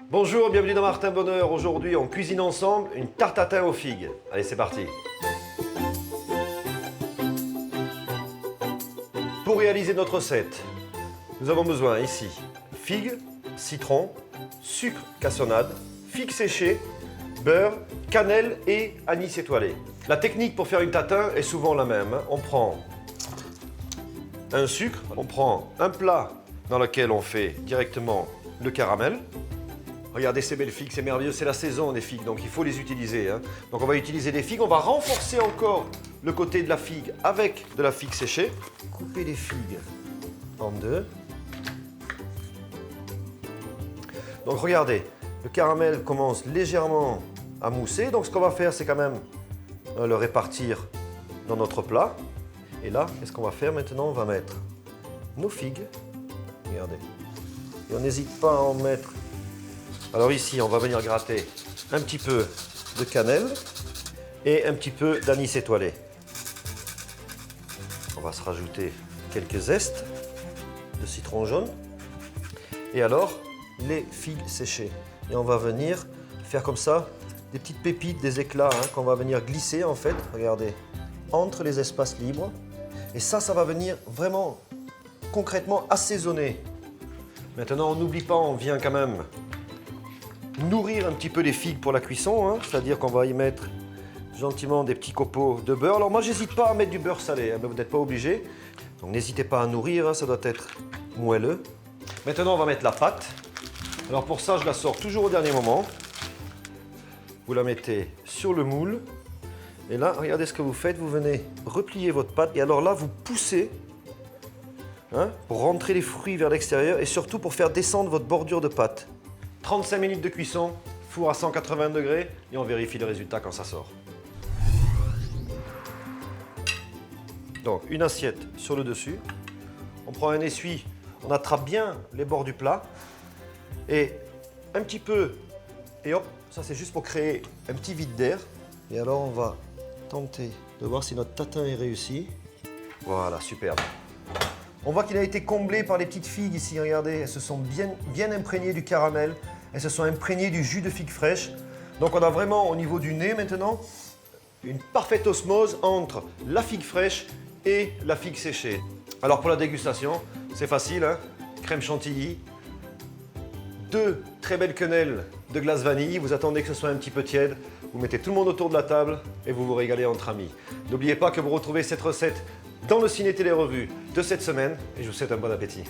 Bonjour, bienvenue dans Martin Bonheur. Aujourd'hui, on cuisine ensemble une tarte tatin aux figues. Allez, c'est parti. Pour réaliser notre recette, nous avons besoin ici figues, citron, sucre cassonade, figues séchées, beurre, cannelle et anis étoilé. La technique pour faire une tatin est souvent la même. On prend un sucre, on prend un plat dans lequel on fait directement le caramel. Regardez ces belles figues, c'est merveilleux, c'est la saison des figues, donc il faut les utiliser. Donc on va utiliser des figues, on va renforcer encore le côté de la figue avec de la figue séchée. Couper les figues en deux. Donc regardez, le caramel commence légèrement à mousser, donc ce qu'on va faire, c'est quand même le répartir dans notre plat. Et là, qu'est-ce qu'on va faire maintenant? On va mettre nos figues, regardez, et on n'hésite pas à en mettre. Alors ici, on va venir gratter un petit peu de cannelle et un petit peu d'anis étoilé. On va se rajouter quelques zestes de citron jaune. Et alors, les figues séchées. Et on va venir faire comme ça des petites pépites, des éclats qu'on va venir glisser en fait, regardez, entre les espaces libres. Et ça va venir vraiment concrètement assaisonner. Maintenant, on n'oublie pas, on vient quand même nourrir un petit peu les figues pour la cuisson, c'est-à-dire qu'on va y mettre gentiment des petits copeaux de beurre. Alors moi, j'hésite pas à mettre du beurre salé, mais vous n'êtes pas obligé. Donc n'hésitez pas à nourrir, ça doit être moelleux. Maintenant, on va mettre la pâte. Alors pour ça, je la sors toujours au dernier moment. Vous la mettez sur le moule. Et là, regardez ce que vous faites. Vous venez replier votre pâte. Et alors là, vous poussez pour rentrer les fruits vers l'extérieur et surtout pour faire descendre votre bordure de pâte. 35 minutes de cuisson, four à 180 degrés et on vérifie le résultat quand ça sort. Donc une assiette sur le dessus. On prend un essuie, on attrape bien les bords du plat et un petit peu, et hop, ça c'est juste pour créer un petit vide d'air. Et alors on va tenter de voir si notre tatin est réussi. Voilà, superbe. On voit qu'il a été comblé par les petites figues ici, regardez, elles se sont bien imprégnées du caramel, elles se sont imprégnées du jus de figue fraîche. Donc on a vraiment au niveau du nez maintenant une parfaite osmose entre la figue fraîche et la figue séchée. Alors pour la dégustation, c'est facile, crème chantilly, 2 très belles quenelles de glace vanille, vous attendez que ce soit un petit peu tiède, vous mettez tout le monde autour de la table et vous vous régalez entre amis. N'oubliez pas que vous retrouvez cette recette dans le Ciné Télé Revue de cette semaine et je vous souhaite un bon appétit.